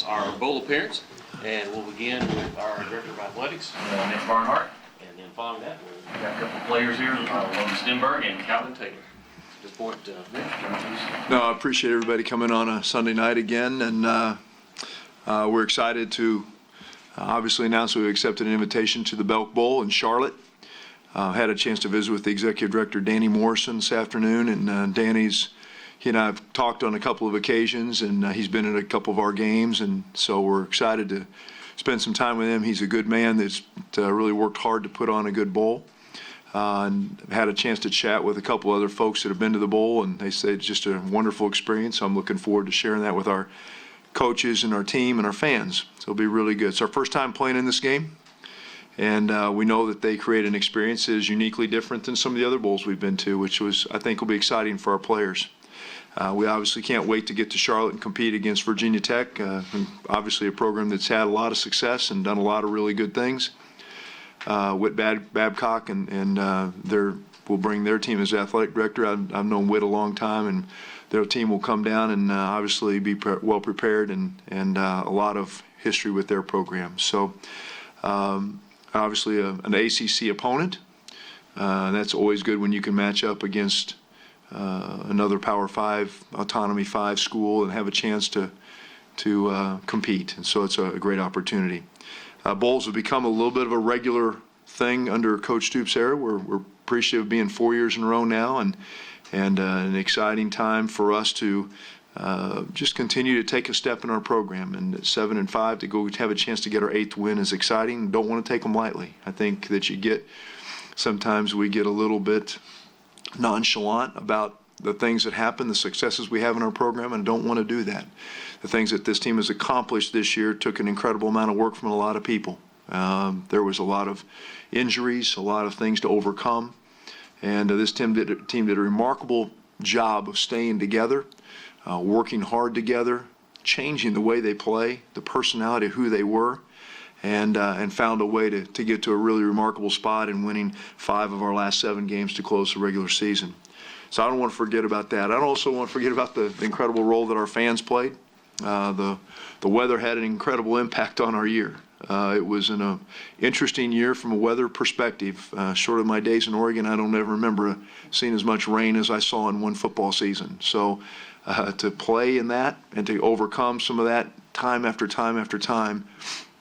announce our bowl appearance, and we'll begin with our Director of Athletics, Nick Barnhart. and then following that, We've got a couple of players here, Logan Stenberg and Calvin Taylor. At this point, Nick, No, I appreciate everybody coming on a Sunday night again, and we're excited to obviously announce we accepted an invitation to the Belk Bowl in Charlotte. Had a chance to visit with the Executive Director, Danny Morrison, this afternoon, and he and I have talked on a couple of occasions, and he's been at a couple of our games, and so we're excited to spend some time with him. He's a good man that's really worked hard to put on a good bowl. And had a chance to chat with a couple other folks that have been to the bowl, and they said it's just a wonderful experience. So I'm looking forward to sharing that with our coaches and our team and our fans. So it'll be really good. It's our first time playing in this game, and we know that they create an experience that is uniquely different than some of the other bowls we've been to, which I think will be exciting for our players. We obviously can't wait to get to Charlotte and compete against Virginia Tech, obviously a program that's had a lot of success and done a lot of really good things. Whit Babcock and will bring their team as athletic director. I've known Whit a long time, and their team will come down and obviously be well prepared and a lot of history with their program. So obviously an ACC opponent. That's always good when you can match up against another Power 5, Autonomy 5 school and have a chance to compete. And so it's a great opportunity. Bowls have become a little bit of a regular thing under Coach Stoops' era. We're appreciative of being 4 years in a row now, and an exciting time for us to just continue to take a step in our program. And at 7-5 to go have a chance to get our 8th win is exciting. Don't want to take them lightly. I think that sometimes we get a little bit nonchalant about the things that happen, the successes we have in our program, and don't want to do that. The things that this team has accomplished this year took an incredible amount of work from a lot of people. There was a lot of injuries, a lot of things to overcome, and this team did a remarkable job of staying together, working hard together, changing the way they play, the personality of who they were, and found a way to get to a really remarkable spot in winning 5 of our last 7 games to close the regular season. So I don't want to forget about that. I don't also want to forget about the incredible role that our fans played. The weather had an incredible impact on our year. It was an interesting year from a weather perspective. Short of my days in Oregon, I don't ever remember seeing as much rain as I saw in one football season. So to play in that and to overcome some of that time after time after time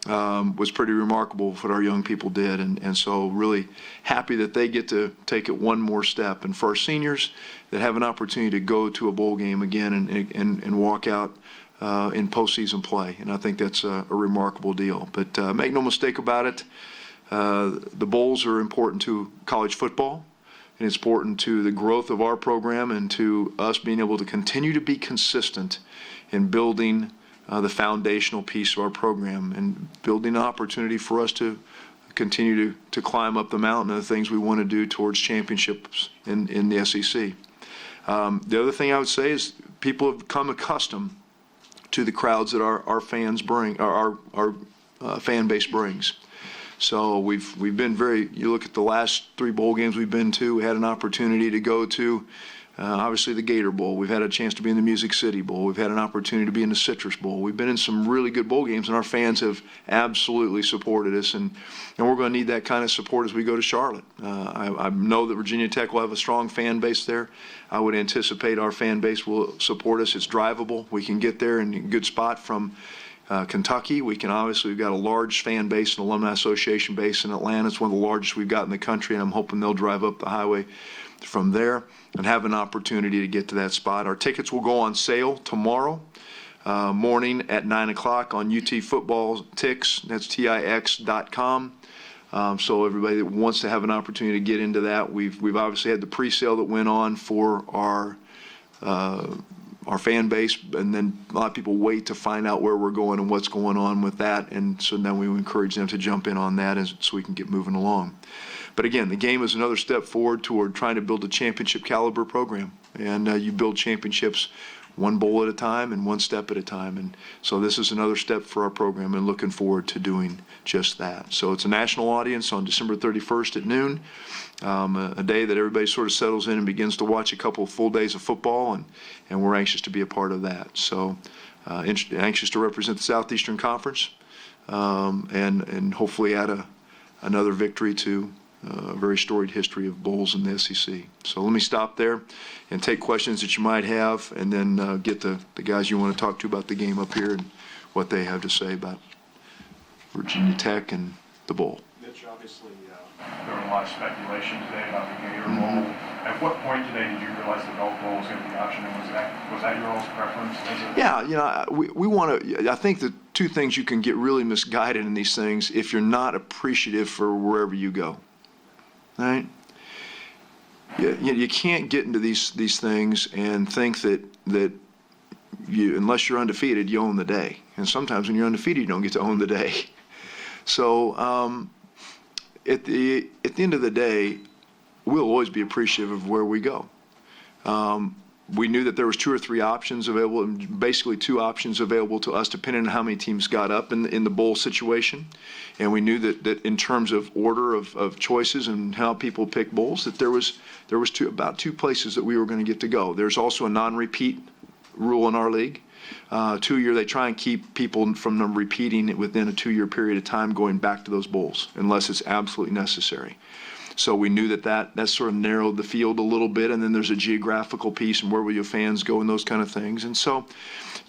was pretty remarkable what our young people did, and so really happy that they get to take it one more step. And for our seniors that have an opportunity to go to a bowl game again and walk out in postseason play, and I think that's a remarkable deal. But make no mistake about it, the bowls are important to college football, and it's important to the growth of our program and to us being able to continue to be consistent in building the foundational piece of our program and building an opportunity for us to continue to climb up the mountain of the things we want to do towards championships in the SEC. The other thing I would say is people have become accustomed to the crowds that our fans bring, our fan base brings. So we've been you look at the last 3 bowl games we've been to, we had an opportunity to go to obviously the Gator Bowl. We've had a chance to be in the Music City Bowl. We've had an opportunity to be in the Citrus Bowl. We've been in some really good bowl games, and our fans have absolutely supported us, and we're going to need that kind of support as we go to Charlotte. I know that Virginia Tech will have a strong fan base there. I would anticipate our fan base will support us. It's drivable. We can get there in a good spot from Kentucky. We've got a large fan base and alumni association base in Atlanta. It's one of the largest we've got in the country, and I'm hoping they'll drive up the highway from there and have an opportunity to get to that spot. Our tickets will go on sale tomorrow morning at 9 o'clock on UT Football Tix. That's TIX.com. So everybody that wants to have an opportunity to get into that, we've obviously had the pre-sale that went on for our fan base, and then a lot of people wait to find out where we're going and what's going on with that, and so then we encourage them to jump in on that so we can get moving along. But again, the game is another step forward toward trying to build a championship caliber program, and you build championships one bowl at a time and one step at a time. And so this is another step for our program, and looking forward to doing just that. So it's a national audience on December 31st at noon, a day that everybody sort of settles in and begins to watch a couple of full days of football, and we're anxious to be a part of that. So anxious to represent the Southeastern Conference, and hopefully add another victory to a very storied history of bowls in the SEC. So let me stop there and take questions that you might have, and then get the guys you want to talk to about the game up here and what they have to say about Virginia Tech and the bowl. Mitch, obviously, there was a lot of speculation today about the Gator Bowl. At what point today did you realize the Belk Bowl was going to be option, and was that your all's preference? Yeah, we want to. I think the two things you can get really misguided in these things if you're not appreciative for wherever you go. Right? You can't get into these things and think that you, unless you're undefeated, you own the day. And sometimes when you're undefeated, you don't get to own the day. So at the end of the day, we'll always be appreciative of where we go. We knew that there was 2 or 3 options available, basically 2 options available to us, depending on how many teams got up in the bowl situation. And we knew that in terms of order of choices and how people pick bowls, that there was about 2 places that we were going to get to go. There's also a non-repeat rule in our league. 2-year, they try and keep people from repeating it within a 2-year period of time going back to those bowls, unless it's absolutely necessary. So we knew that sort of narrowed the field a little bit, and then there's a geographical piece and where will your fans go and those kind of things. And so,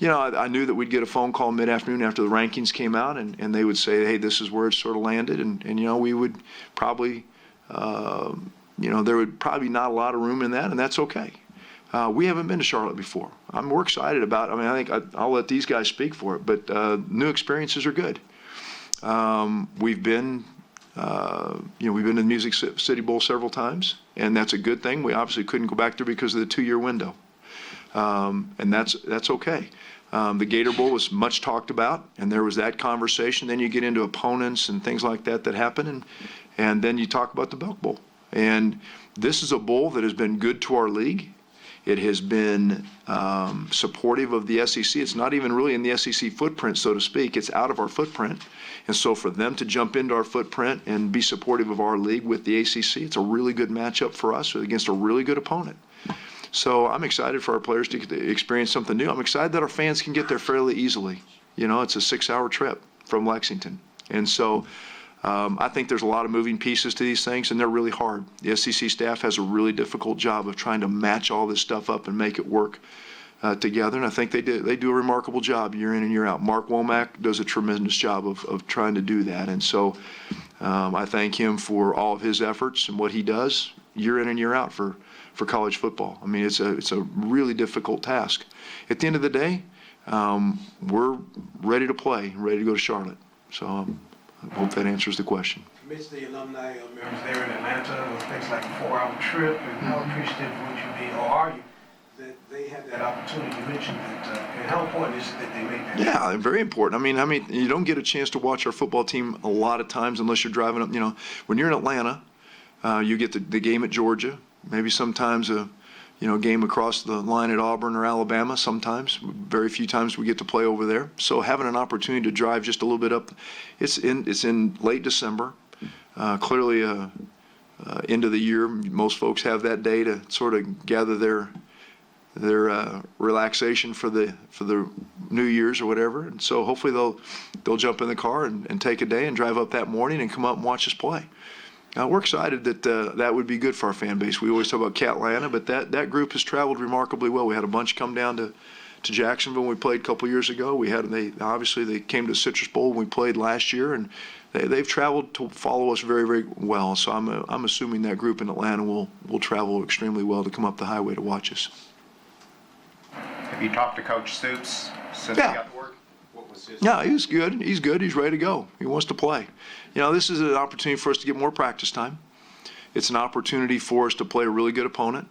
I knew that we'd get a phone call mid-afternoon after the rankings came out, and they would say, hey, this is where it sort of landed, and we would probably, there would probably not a lot of room in that, and that's okay. We haven't been to Charlotte before. We're excited about it. I think I'll let these guys speak for it, but new experiences are good. We've been to the Music City Bowl several times, and that's a good thing. We obviously couldn't go back there because of the 2-year window, and that's okay. The Gator Bowl was much talked about, and there was that conversation. Then you get into opponents and things like that happen, and then you talk about the Belk Bowl. And this is a bowl that has been good to our league. It has been supportive of the SEC. It's not even really in the SEC footprint, so to speak. It's out of our footprint. And so for them to jump into our footprint and be supportive of our league with the ACC, it's a really good matchup for us against a really good opponent. So I'm excited for our players to experience something new. I'm excited that our fans can get there fairly easily. It's a 6-hour trip from Lexington. And so I think there's a lot of moving pieces to these things, and they're really hard. The SEC staff has a really difficult job of trying to match all this stuff up and make it work together, and I think they do a remarkable job year in and year out. Mark Womack does a tremendous job of trying to do that, and so I thank him for all of his efforts and what he does year in and year out for college football. It's a really difficult task. At the end of the day, we're ready to play, ready to go to Charlotte. So I hope that answers the question. Mitch, the alumni members there in Atlanta, with things like a 4-hour trip, and how appreciative would you be, or are you, that they had that opportunity? You mentioned that, and how important is it that they make that? Yeah, very important. You don't get a chance to watch our football team a lot of times unless you're driving up. When you're in Atlanta, you get the game at Georgia, maybe sometimes a game across the line at Auburn or Alabama. Sometimes, very few times we get to play over there. So having an opportunity to drive just a little bit up, it's in late December. Clearly, end of the year, most folks have that day to sort of gather their relaxation for the New Year's or whatever. And so hopefully they'll jump in the car and take a day and drive up that morning and come up and watch us play. We're excited that that would be good for our fan base. We always talk about Catlanta, but that group has traveled remarkably well. We had a bunch come down to Jacksonville when we played a couple years ago. They came to Citrus Bowl when we played last year, and they've traveled to follow us very, very well. So I'm assuming that group in Atlanta will travel extremely well to come up the highway to watch us. Have you talked to Coach Stoops since Yeah. he got to work? What was his? Yeah, he's good. He's good. He's ready to go. He wants to play. This is an opportunity for us to get more practice time. It's an opportunity for us to play a really good opponent.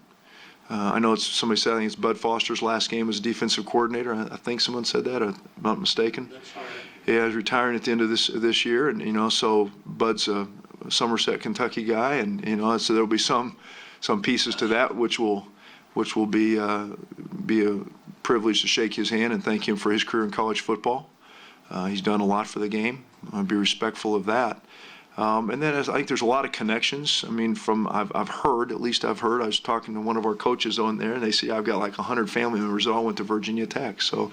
I know somebody said I think it's Bud Foster's last game as defensive coordinator. I think someone said that, if I'm not mistaken. That's right. Yeah, he's retiring at the end of this year, and so Bud's a Somerset, Kentucky guy, and so there'll be some pieces to that which will be a privilege to shake his hand and thank him for his career in college football. He's done a lot for the game. I'll be respectful of that. And then I think there's a lot of connections. I mean, I've heard, I was talking to one of our coaches on there, and they say I've got like 100 family members that all went to Virginia Tech. So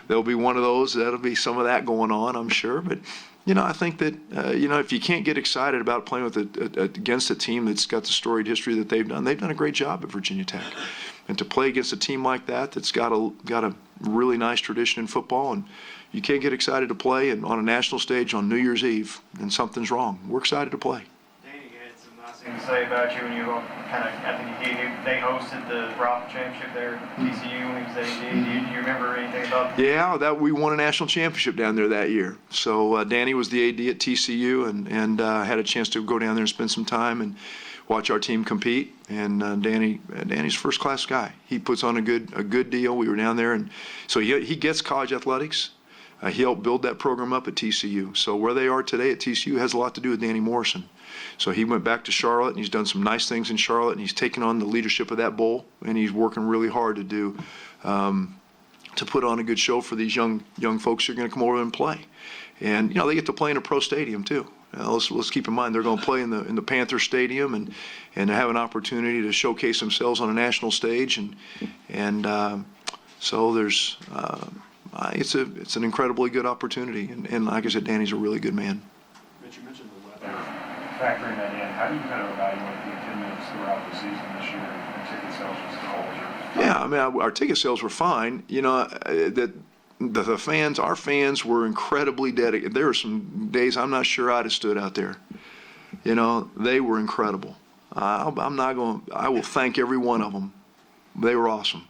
there'll be one of those. That'll be some of that going on, I'm sure. But I think that if you can't get excited about playing against a team that's got the storied history that they've done a great job at Virginia Tech. And to play against a team like that's got a really nice tradition in football, and you can't get excited to play on a national stage on New Year's Eve, and something's wrong. We're excited to play. Danny, you had some nice things to say about you when you they hosted the Rifle Championship there at TCU when he was AD. Do you remember anything about that? Yeah, we won a national championship down there that year. So Danny was the AD at TCU, and had a chance to go down there and spend some time and watch our team compete. And Danny's a first-class guy. He puts on a good deal. We were down there, and so he gets college athletics. He helped build that program up at TCU. So where they are today at TCU has a lot to do with Danny Morrison. So he went back to Charlotte, and he's done some nice things in Charlotte, and he's taken on the leadership of that bowl, and he's working really hard to put on a good show for these young folks who are going to come over and play. And they get to play in a pro stadium too. Let's keep in mind they're going to play in the Panther Stadium and have an opportunity to showcase themselves on a national stage, and so there's. It's an incredibly good opportunity, and like I said, Danny's a really good man. Mitch, you mentioned the weather. Factoring that in, how do you kind of evaluate the attendance throughout the season this year and ticket sales just as a whole? Yeah, I mean, our ticket sales were fine. Our fans were incredibly dedicated. There were some days I'm not sure I'd have stood out there. They were incredible. I will thank every one of them. They were awesome.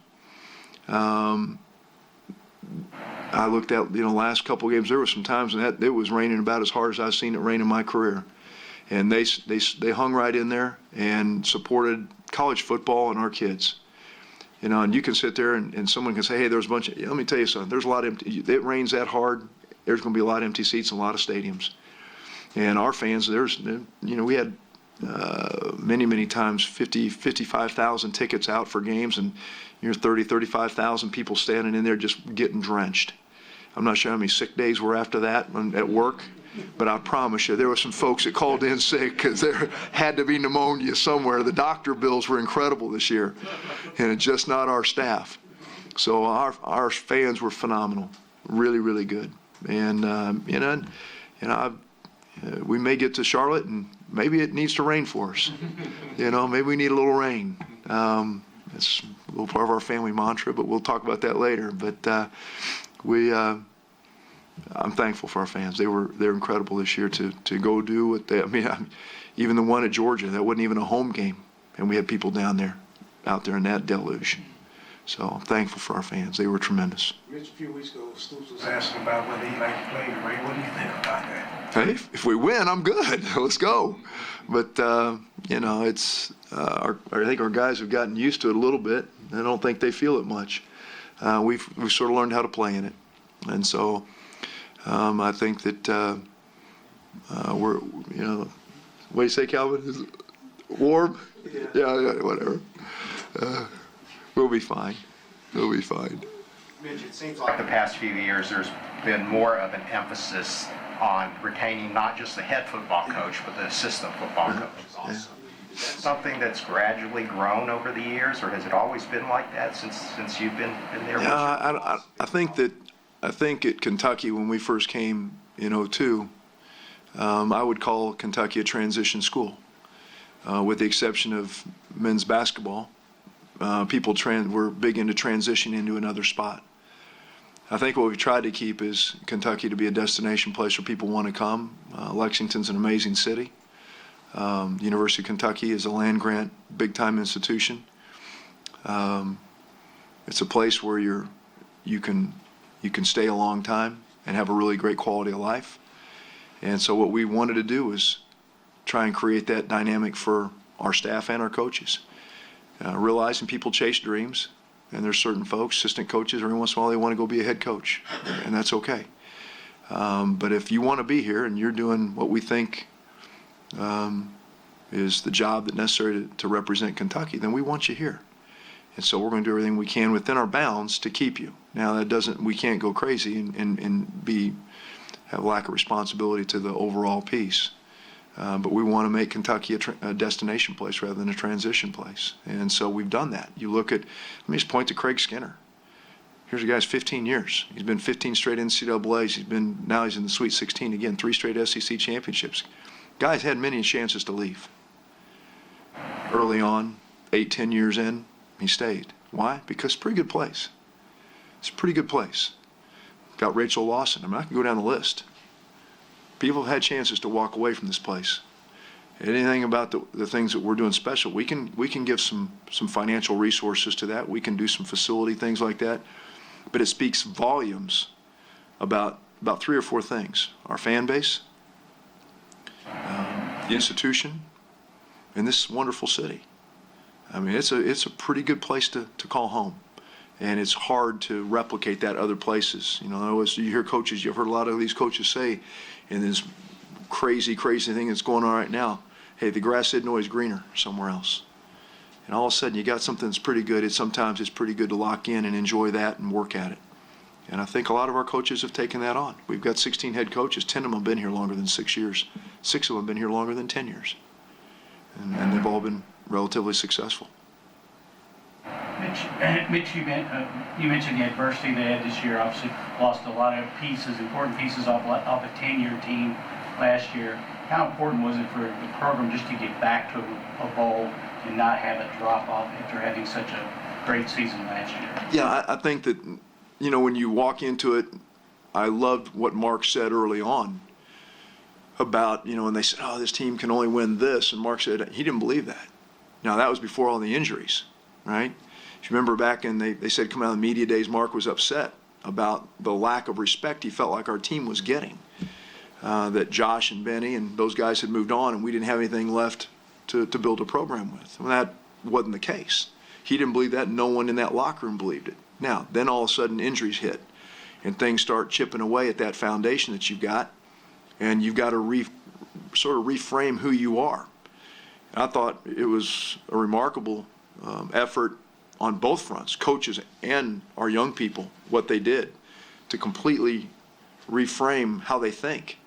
I looked at last couple of games. There were some times when it was raining about as hard as I've seen it rain in my career, and they hung right in there and supported college football and our kids. And you can sit there and someone can say, hey, there's a bunch of. Let me tell you something. There's a lot of empty. It rains that hard. There's going to be a lot of empty seats in a lot of stadiums, and our fans. We had many times 55,000 tickets out for games, and 35,000 people standing in there just getting drenched. I'm not sure how many sick days were after that at work, but I promise you there were some folks that called in sick because there had to be pneumonia somewhere. The doctor bills were incredible this year, and it's just not our staff. So our fans were phenomenal, really, really good. And we may get to Charlotte and maybe it needs to rain for us. Maybe we need a little rain. It's a little part of our family mantra, but we'll talk about that later. But I'm thankful for our fans. They're incredible this year to go do what they. Even the one at Georgia, that wasn't even a home game, and we had people out there in that deluge. So I'm thankful for our fans. They were tremendous. Mitch, a few weeks ago, Stoops was asking about whether he liked to play in the rain. What do you think about that? Hey, if we win, I'm good. Let's go. But it's. I think our guys have gotten used to it a little bit. I don't think they feel it much. We've sort of learned how to play in it, and so I think that we're. What do you say, Calvin? Is it warm? Yeah, whatever. We'll be fine. We'll be fine. Mitch, it seems like the past few years there's been more of an emphasis on retaining not just the head football coach, but the assistant football coaches also. Is that something that's gradually grown over the years, or has it always been like that since you've been there? Yeah, I think at Kentucky when we first came in 2002, I would call Kentucky a transition school, with the exception of men's basketball. People were big into transitioning into another spot. I think what we've tried to keep is Kentucky to be a destination place where people want to come. Lexington's an amazing city. University of Kentucky is a land-grant, big-time institution. It's a place where you can stay a long time and have a really great quality of life. And so what we wanted to do was try and create that dynamic for our staff and our coaches. Realizing people chase dreams, and there's certain folks, assistant coaches, every once in a while they want to go be a head coach, and that's okay. But if you want to be here and you're doing what we think is the job that's necessary to represent Kentucky, then we want you here. And so we're going to do everything we can within our bounds to keep you. Now we can't go crazy and have lack of responsibility to the overall piece. But we want to make Kentucky a destination place rather than a transition place. And so we've done that. You look at, let me just point to Craig Skinner. Here's a guy's 15 years. He's been 15 straight NCAAs. Now he's in the Sweet 16 again, 3 straight SEC championships. Guys had many chances to leave. Early on, 8, 10 years in, he stayed. Why? Because it's a pretty good place. It's a pretty good place. Got Rachel Lawson. I can go down the list. People have had chances to walk away from this place. Anything about the things that we're doing special, we can give some financial resources to that. We can do some facility things like that. But it speaks volumes about 3 or 4 things: our fan base, the institution, and this wonderful city. I mean, it's a pretty good place to call home, and it's hard to replicate that other places. You know, you hear coaches, you've heard a lot of these coaches say, in this crazy thing that's going on right now, hey, the grass isn't always greener somewhere else. And all of a sudden, you got something that's pretty good. Sometimes it's pretty good to lock in and enjoy that and work at it. And I think a lot of our coaches have taken that on. We've got 16 head coaches. 10 of them have been here longer than 6 years. 6 of them have been here longer than 10 years. And they've all been relatively successful. Mitch, you mentioned the adversity they had this year. Obviously, lost a lot of pieces, important pieces off a 10-year team last year. How important was it for the program just to get back to a bowl and not have it drop off after having such a great season last year? Yeah, I think that, you know, when you walk into it, I loved what Mark said early on about, you know, when they said, oh, this team can only win this, and Mark said he didn't believe that. Now, that was before all the injuries, right? If you remember back in, they said coming out of the media days, Mark was upset about the lack of respect he felt like our team was getting, that Josh and Benny and those guys had moved on and we didn't have anything left to build a program with. Well, that wasn't the case. He didn't believe that. No one in that locker room believed it. Now, then all of a sudden injuries hit and things start chipping away at that foundation that you've got, and you've got to sort of reframe who you are. And I thought it was a remarkable effort on both fronts, coaches and our young people, what they did to completely reframe how they think.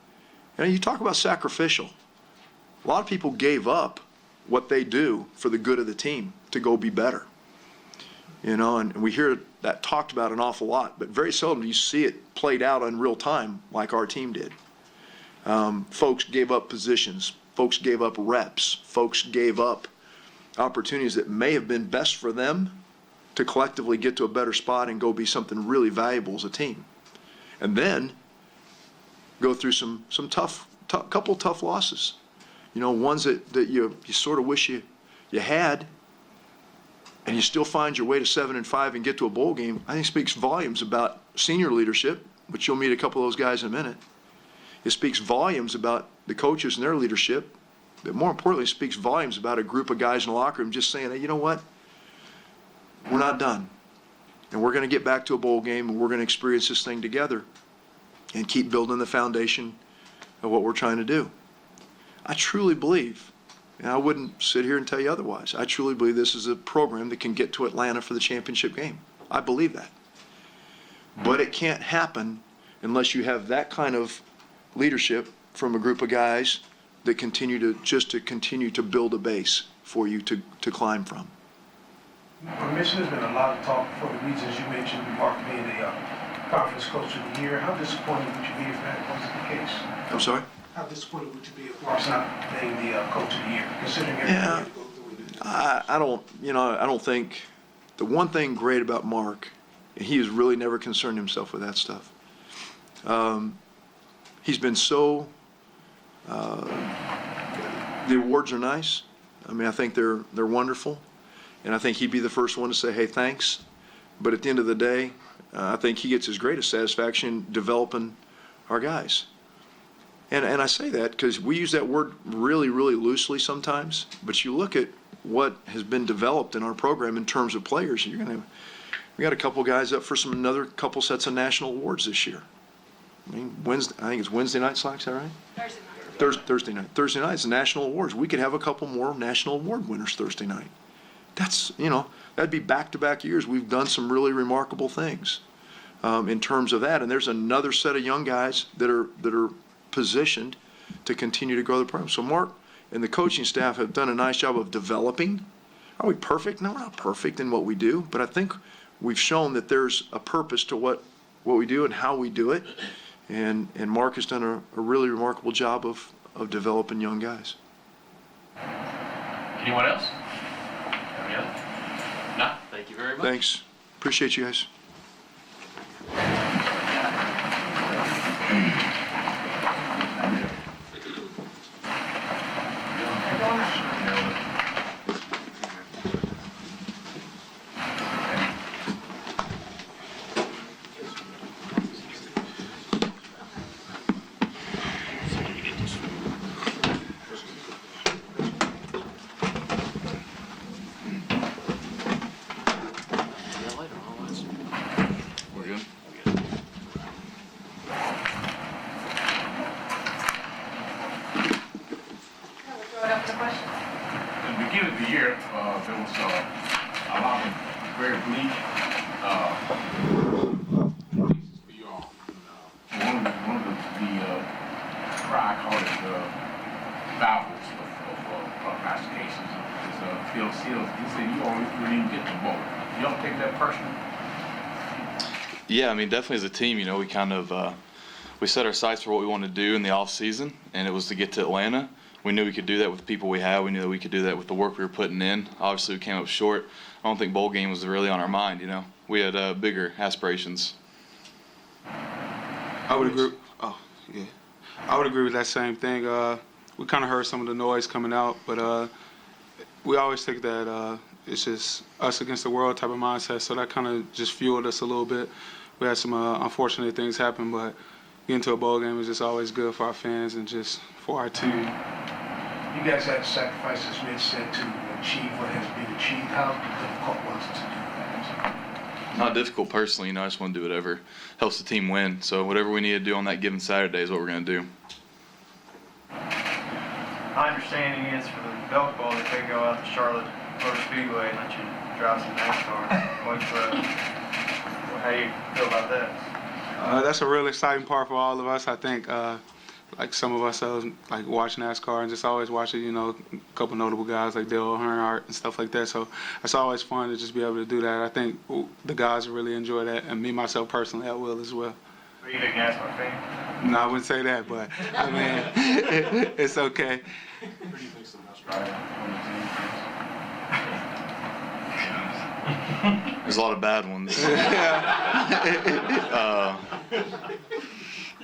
You know, you talk about sacrificial. A lot of people gave up what they do for the good of the team to go be better. You know, and we hear that talked about an awful lot, but very seldom do you see it played out in real time like our team did. Folks gave up positions. Folks gave up reps. Folks gave up opportunities that may have been best for them to collectively get to a better spot and go be something really valuable as a team. And then go through some couple tough losses. You know, ones that you sort of wish you had, and you still find your way to 7-5 and get to a bowl game. I think speaks volumes about senior leadership, which you'll meet a couple of those guys in a minute. It speaks volumes about the coaches and their leadership, but more importantly, it speaks volumes about a group of guys in the locker room just saying, hey, you know what? We're not done. And we're going to get back to a bowl game, and we're going to experience this thing together and keep building the foundation of what we're trying to do. I truly believe, and I wouldn't sit here and tell you otherwise, I truly believe this is a program that can get to Atlanta for the championship game. I believe that. But it can't happen unless you have that kind of leadership from a group of guys that continue to build a base for you to climb from. Well, Mitch, there's been a lot of talk for the reasons you mentioned, Mark being the conference coach of the year. How disappointed would you be if that wasn't the case? I'm sorry? How disappointed would you be if Mark's not named the coach of the year, considering everything you had to go through? I don't think, the one thing great about Mark, and he has really never concerned himself with that stuff. He's been so, the awards are nice. I mean, I think they're wonderful. And I think he'd be the first one to say, hey, thanks. But at the end of the day, I think he gets his greatest satisfaction developing our guys. And I say that because we use that word really, really loosely sometimes. But you look at what has been developed in our program in terms of players, we got a couple guys up for another couple sets of national awards this year. I mean, I think it's Wednesday night, Slacks, is that right? Thursday night. Thursday night is the national awards. We could have a couple more national award winners Thursday night. That's, that'd be back-to-back years. We've done some really remarkable things in terms of that. And there's another set of young guys that are positioned to continue to grow the program. So Mark and the coaching staff have done a nice job of developing. Are we perfect? No, we're not perfect in what we do, but I think we've shown that there's a purpose to what we do and how we do it. And Mark has done a really remarkable job of developing young guys. Anyone else? Any other? No, thank you very much. Thanks. Appreciate you guys. We're good. Throw it up to questions. In the beginning of the year, there was a lot of very bleak places for you all. One of the I call it battles of prognostications is Phil Seals. He said you always wouldn't even get the bowl. You don't take that personal? Yeah, I mean, definitely as a team, you know, we kind of we set our sights for what we wanted to do in the off season, and it was to get to Atlanta. We knew we could do that with the people we had. We knew that we could do that with the work we were putting in. Obviously, we came up short. I don't think bowl game was really on our mind. You know, we had bigger aspirations. I would agree. Oh, yeah. I would agree with that same thing. We kind of heard some of the noise coming out, but we always think that it's just us against the world type of mindset. So that kind of just fueled us a little bit. We had some unfortunate things happen, but getting to a bowl game is just always good for our fans and just for our team. You guys had to sacrifice, as Mitch said, to achieve what has been achieved. How difficult was it to do that? Not difficult personally, you know, I just want to do whatever helps the team win. So whatever we need to do on that given Saturday is what we're going to do. My understanding is for the Belk Bowl that they go out to Charlotte Motor Speedway and let you drive some NASCAR. How do you feel about that? That's a real exciting part for all of us. I think, like some of us like watch NASCAR and just always watching, you know, a couple notable guys like Dale Earnhardt and stuff like that. So it's always fun to just be able to do that. I think the guys really enjoy that, and me myself personally, I will as well. Are you a big NASCAR fan? No, I wouldn't say that, but I mean, it's okay. Who do you think's the best driver on the team? There's a lot of bad ones.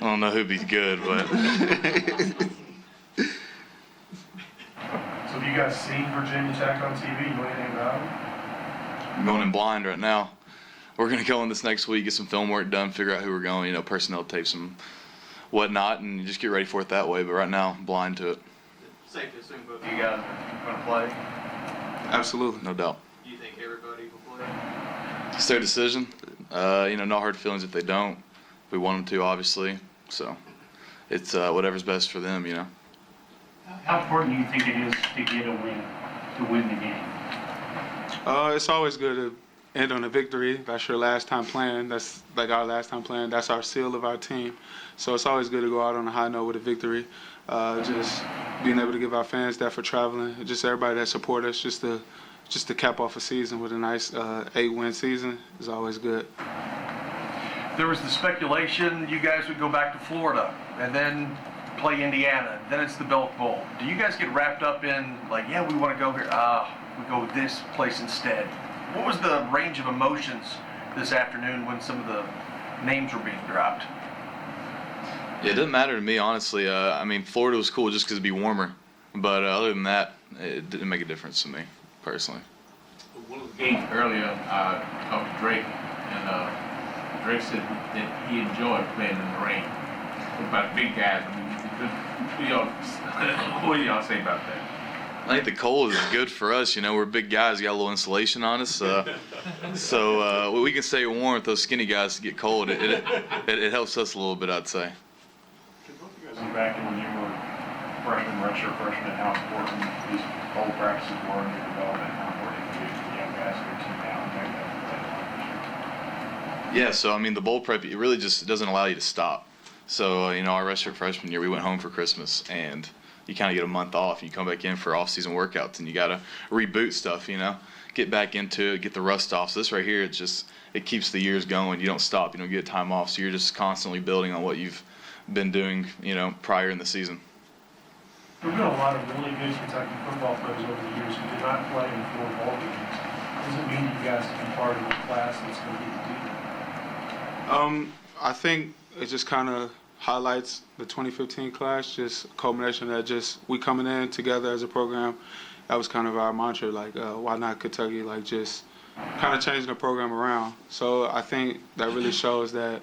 I don't know who'd be good, but So have you guys seen Virginia Tech on TV? You know anything about them? I'm going in blind right now. We're going to go in this next week, get some film work done, figure out who we're going, you know, personnel tapes and whatnot, and just get ready for it that way. But right now, I'm blind to it. Safe to assume both of you guys are going to play. Absolutely. No doubt. Do you think everybody will play? It's their decision. You know, no hard feelings if they don't. We want them to, obviously. So it's whatever's best for them, you know. How important do you think it is to get a win, to win the game? It's always good to end on a victory. That's your last time playing. That's like our last time playing. That's our seal of our team. So it's always good to go out on a high note with a victory. Just being able to give our fans that for traveling, just everybody that support us, just to cap off a season with a nice 8-win season is always good. There was the speculation you guys would go back to Florida and then play Indiana. Then it's the Belk Bowl. Do you guys get wrapped up in like, yeah, we want to go here. We go this place instead. What was the range of emotions this afternoon when some of the names were being dropped? Yeah, it doesn't matter to me, honestly. I mean, Florida was cool just because it'd be warmer. But other than that, it didn't make a difference to me, personally. One of the games earlier, I talked to Drake, and Drake said that he enjoyed playing in the rain. What about big guys? I mean, what do y'all say about that? I think the cold is good for us. You know, we're big guys, got a little insulation on us. So we can stay warm with those skinny guys to get cold. It helps us a little bit, I'd say. Could both you guys look back to when you were freshmen, redshirt freshmen, how important these bowl practices were in your development, how important it is for young guys in your team now and maybe that Yeah, so I mean, the bowl prep, it really just doesn't allow you to stop. So, our redshirt freshman year, we went home for Christmas, and you kind of get a month off. You come back in for off-season workouts, and you got to reboot stuff, get back into it, get the rust off. So this right here, it keeps the years going. You don't stop. You don't get time off. So you're just constantly building on what you've been doing, prior in the season. There have been a lot of really good Kentucky football players over the years who did not play in 4 ball games. Does it mean you guys to be part of a class that's going to get to do that? I think it just kind of highlights the 2015 class, just a culmination that we coming in together as a program. That was kind of our mantra, like, why not Kentucky, like just kind of changing the program around. So I think that really shows that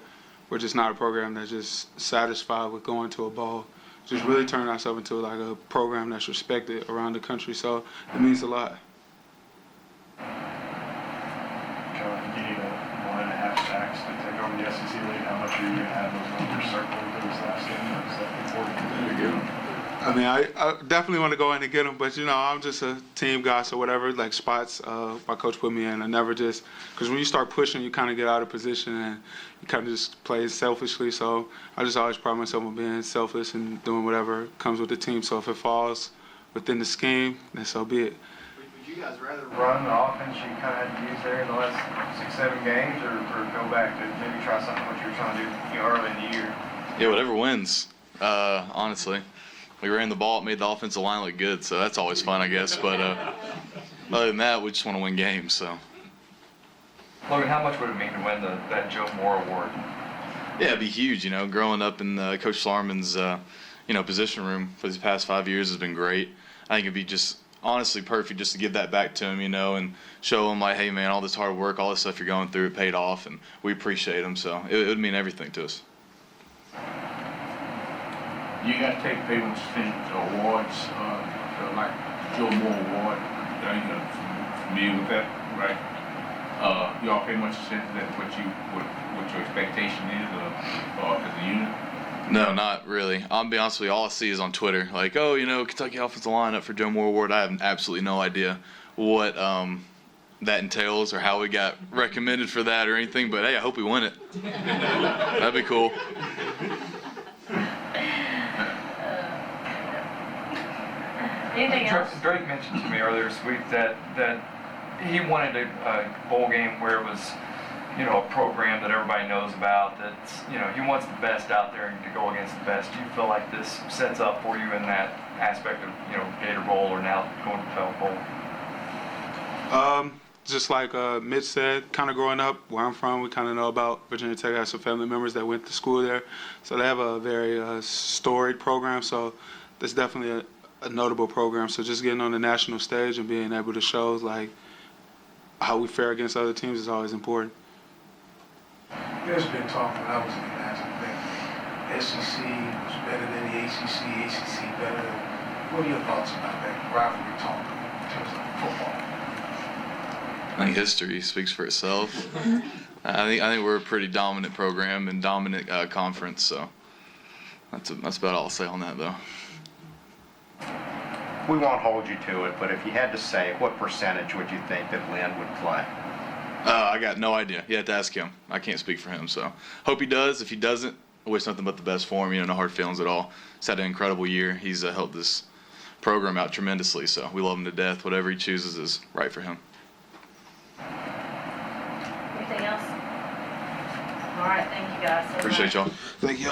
we're just not a program that's just satisfied with going to a bowl. Just really turning ourselves into like a program that's respected around the country. So it means a lot. John, you need 1.5 sacks to take over the SEC league. How much are you going to have those numbers circled for this last game? Is that important to do? I mean, I definitely want to go in and get them, but I'm just a team guy, so whatever like spots my coach put me in, I never just, because when you start pushing, you kind of get out of position and you kind of just play selfishly. So I just always pride myself on being selfless and doing whatever comes with the team. So if it falls within the scheme, then so be it. Would you guys rather run the offense you kind of had to use there in the last 6-7 games, or go back to maybe try something what you were trying to do early in the year? Yeah, whatever wins, honestly. We ran the ball, it made the offensive line look good, so that's always fun, I guess. But other than that, we just want to win games. So. Logan, how much would it mean to win that Joe Moore Award? Yeah, it'd be huge. Growing up in Coach Slarman's, position room for these past 5 years has been great. I think it'd be just honestly perfect just to give that back to him, and show him like, hey man, all this hard work, all this stuff you're going through, it paid off, and we appreciate him. So it would mean everything to us. You got to take famous awards, like Joe Moore Award. You're familiar with that, right? Y'all pay much attention to that, what your expectation is as a unit? No, not really. I'll be honest with you, all I see is on Twitter, like, oh, Kentucky offensive line up for Joe Moore Award. I have absolutely no idea what that entails or how we got recommended for that or anything, but hey, I hope we win it. That'd be cool. Anything else? Drake mentioned to me earlier this week that he wanted a bowl game where it was, a program that everybody knows about, that's, he wants the best out there and to go against the best. Do you feel like this sets up for you in that aspect of, Gator Bowl or now going to Belk Bowl? Just like Mitch said, kind of growing up where I'm from, we kind of know about Virginia Tech. I have some family members that went to school there. So they have a very storied program. So that's definitely a notable program. So just getting on the national stage and being able to show like how we fare against other teams is always important. There's been talk when I was in Atlanta that SEC was better than the ACC better than. What are your thoughts about that rivalry talk in terms of football? I think history speaks for itself. I think we're a pretty dominant program and dominant conference, so that's about all I'll say on that, though. We won't hold you to it, but if you had to say, what percentage would you think that Lynn would play? I got no idea. You have to ask him. I can't speak for him, so hope he does. If he doesn't, I wish nothing but the best for him. No hard feelings at all. He's had an incredible year. He's helped this program out tremendously, so we love him to death. Whatever he chooses is right for him. Anything else? All right, thank you guys so much. Appreciate y'all. Thank you.